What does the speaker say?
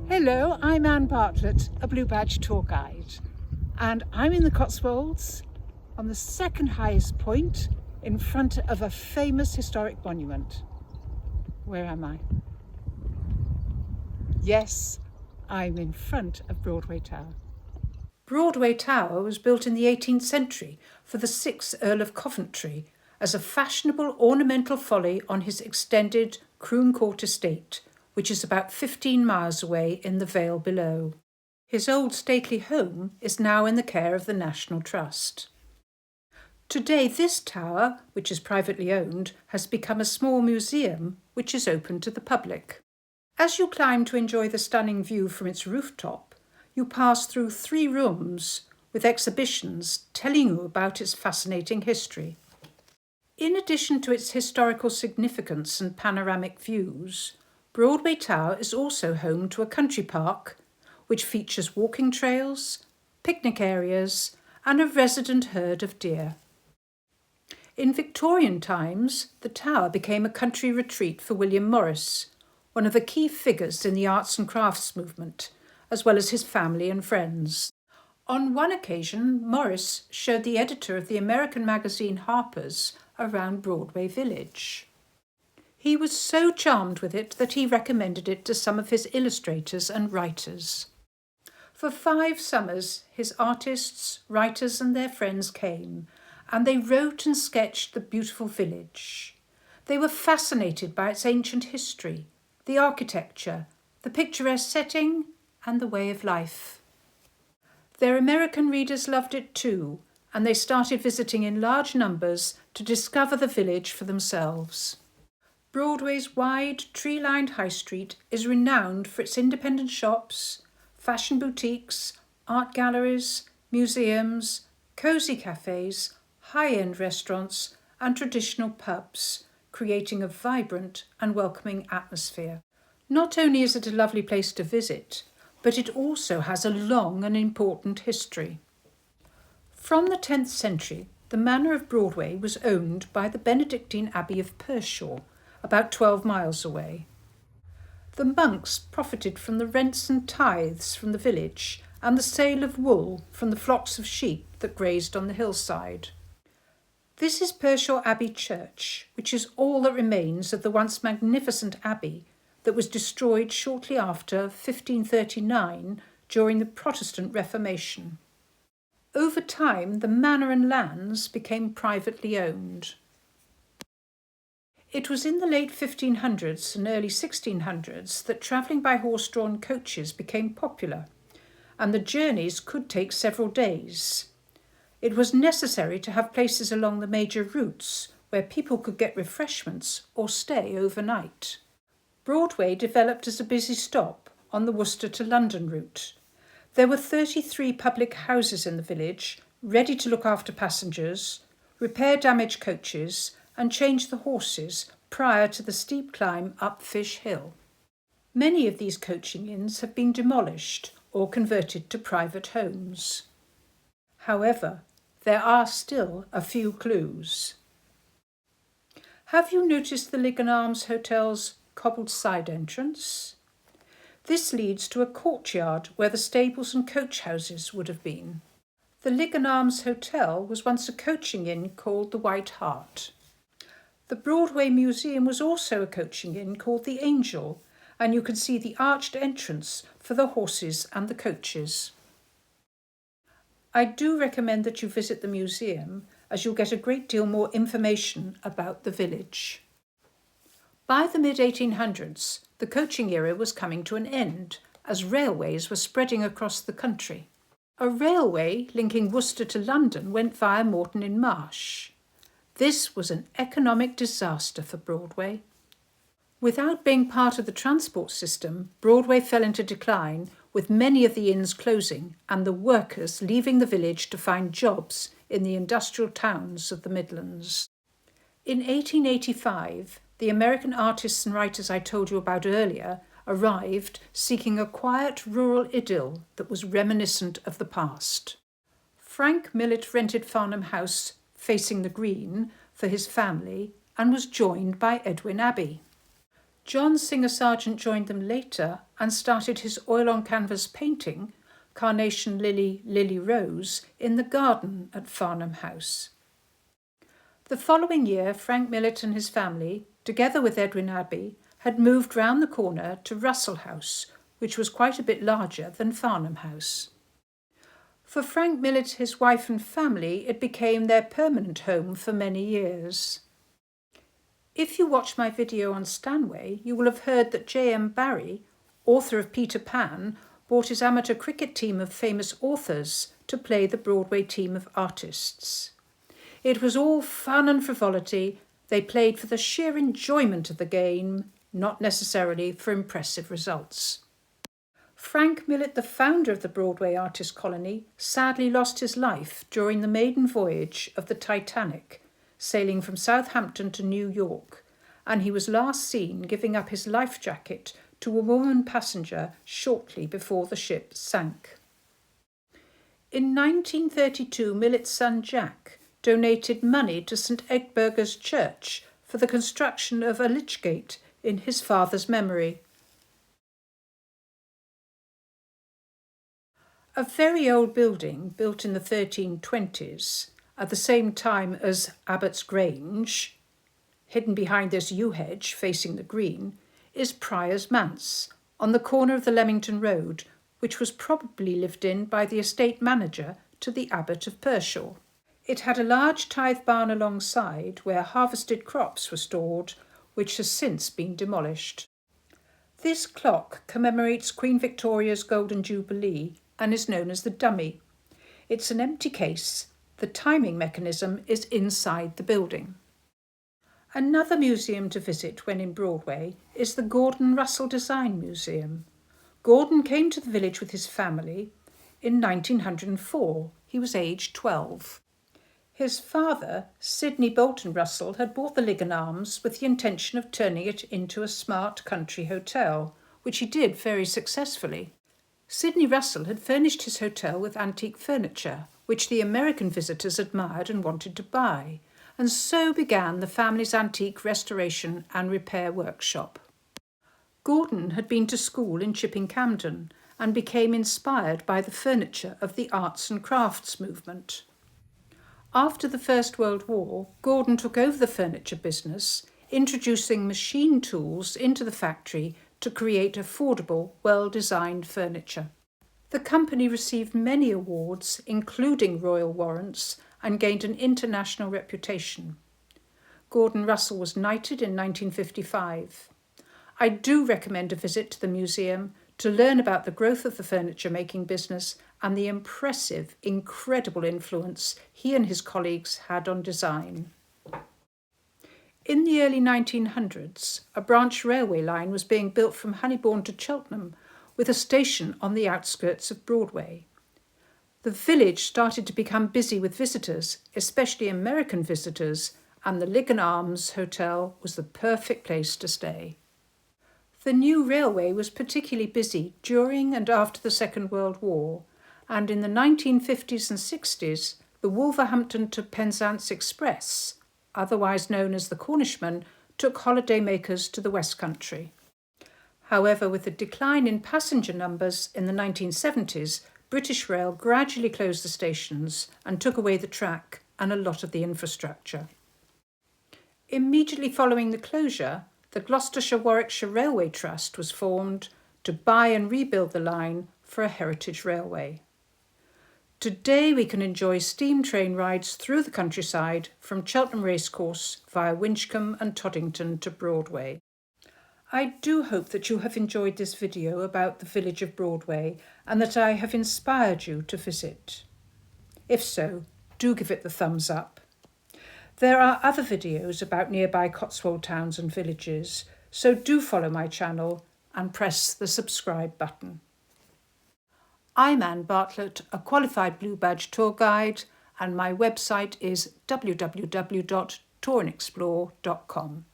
Hello, I'm Anne Bartlett, a Blue Badge tour guide, and I'm in the Cotswolds on the second highest point in front of a famous historic monument. Where am I? Yes, I'm in front of Broadway Tower. Broadway Tower was built in the 18th century for the 6th Earl of Coventry as a fashionable ornamental folly on his extended Croom Court estate, which is about 15 miles away in the vale below. His old stately home is now in the care of the National Trust. Today this tower, which is privately owned, has become a small museum which is open to the public. As you climb to enjoy the stunning view from its rooftop, you pass through 3 rooms with exhibitions telling you about its fascinating history. In addition to its historical significance and panoramic views, Broadway Tower is also home to a country park, which features walking trails, picnic areas, and a resident herd of deer. In Victorian times, the tower became a country retreat for William Morris, one of the key figures in the arts and crafts movement, as well as his family and friends. On one occasion, Morris showed the editor of the American magazine Harper's around Broadway Village. He was so charmed with it that he recommended it to some of his illustrators and writers. For 5 summers, his artists, writers and their friends came, and they wrote and sketched the beautiful village. They were fascinated by its ancient history, the architecture, the picturesque setting, and the way of life. Their American readers loved it too, and they started visiting in large numbers to discover the village for themselves. Broadway's wide, tree-lined high street is renowned for its independent shops, fashion boutiques, art galleries, museums, cosy cafes, high-end restaurants, and traditional pubs, creating a vibrant and welcoming atmosphere. Not only is it a lovely place to visit, but it also has a long and important history. From the 10th century, the manor of Broadway was owned by the Benedictine Abbey of Pershore, about 12 miles away. The monks profited from the rents and tithes from the village and the sale of wool from the flocks of sheep that grazed on the hillside. This is Pershore Abbey Church, which is all that remains of the once magnificent abbey that was destroyed shortly after 1539 during the Protestant Reformation. Over time, the manor and lands became privately owned. It was in the late 1500s and early 1600s that travelling by horse-drawn coaches became popular, and the journeys could take several days. It was necessary to have places along the major routes where people could get refreshments or stay overnight. Broadway developed as a busy stop on the Worcester to London route. There were 33 public houses in the village, ready to look after passengers, repair damaged coaches, and change the horses prior to the steep climb up Fish Hill. Many of these coaching inns have been demolished or converted to private homes. However, there are still a few clues. Have you noticed the Lig and Arms Hotel's cobbled side entrance? This leads to a courtyard where the stables and coach houses would have been. The Lig and Arms Hotel was once a coaching inn called the White Hart. The Broadway Museum was also a coaching inn called the Angel, and you can see the arched entrance for the horses and the coaches. I do recommend that you visit the museum, as you'll get a great deal more information about the village. By the mid-1800s, the coaching era was coming to an end, as railways were spreading across the country. A railway linking Worcester to London went via Moreton in Marsh. This was an economic disaster for Broadway. Without being part of the transport system, Broadway fell into decline, with many of the inns closing and the workers leaving the village to find jobs in the industrial towns of the Midlands. In 1885, the American artists and writers I told you about earlier arrived seeking a quiet rural idyll that was reminiscent of the past. Frank Millet rented Farnham House facing the green for his family and was joined by Edwin Abbey. John Singer Sargent joined them later and started his oil-on-canvas painting, Carnation Lily, Lily Rose, in the garden at Farnham House. The following year, Frank Millet and his family, together with Edwin Abbey, had moved round the corner to Russell House, which was quite a bit larger than Farnham House. For Frank Millet, his wife and family, it became their permanent home for many years. If you watch my video on Stanway, you will have heard that J.M. Barrie, author of Peter Pan, brought his amateur cricket team of famous authors to play the Broadway team of artists. It was all fun and frivolity. They played for the sheer enjoyment of the game, not necessarily for impressive results. Frank Millet, the founder of the Broadway Artist Colony, sadly lost his life during the maiden voyage of the Titanic, sailing from Southampton to New York, and he was last seen giving up his life jacket to a woman passenger shortly before the ship sank. In 1932, Millet's son Jack donated money to St Egberga's Church for the construction of a lich gate in his father's memory. A very old building built in the 1320s, at the same time as Abbott's Grange, hidden behind this yew hedge facing the green, is Prior's Manse, on the corner of the Leamington Road, which was probably lived in by the estate manager to the Abbot of Pershaw. It had a large tithe barn alongside where harvested crops were stored, which has since been demolished. This clock commemorates Queen Victoria's Golden Jubilee and is known as the Dummy. It's an empty case. The timing mechanism is inside the building. Another museum to visit when in Broadway is the Gordon Russell Design Museum. Gordon came to the village with his family in 1904. He was aged 12. His father, Sidney Bolton Russell, had bought the Ligon Arms with the intention of turning it into a smart country hotel, which he did very successfully. Sidney Russell had furnished his hotel with antique furniture, which the American visitors admired and wanted to buy, and so began the family's antique restoration and repair workshop. Gordon had been to school in Chipping Campden and became inspired by the furniture of the arts and crafts movement. After the First World War, Gordon took over the furniture business, introducing machine tools into the factory to create affordable, well-designed furniture. The company received many awards, including royal warrants, and gained an international reputation. Gordon Russell was knighted in 1955. I do recommend a visit to the museum to learn about the growth of the furniture-making business and the impressive, incredible influence he and his colleagues had on design. In the early 1900s, a branch railway line was being built from Honeybourne to Cheltenham, with a station on the outskirts of Broadway. The village started to become busy with visitors, especially American visitors, and the Ligon Arms Hotel was the perfect place to stay. The new railway was particularly busy during and after the Second World War, and in the 1950s and 60s, the Wolverhampton to Penzance Express, otherwise known as the Cornishman, took holidaymakers to the West Country. However, with the decline in passenger numbers in the 1970s, British Rail gradually closed the stations and took away the track and a lot of the infrastructure. Immediately following the closure, the Gloucestershire-Warwickshire Railway Trust was formed to buy and rebuild the line for a heritage railway. Today we can enjoy steam train rides through the countryside from Cheltenham Racecourse via Winchcombe and Toddington to Broadway. I do hope that you have enjoyed this video about the village of Broadway and that I have inspired you to visit. If so, do give it the thumbs up. There are other videos about nearby Cotswold towns and villages, so do follow my channel and press the subscribe button. I'm Anne Bartlett, a qualified Blue Badge tour guide, and my website is www.touringexplore.com.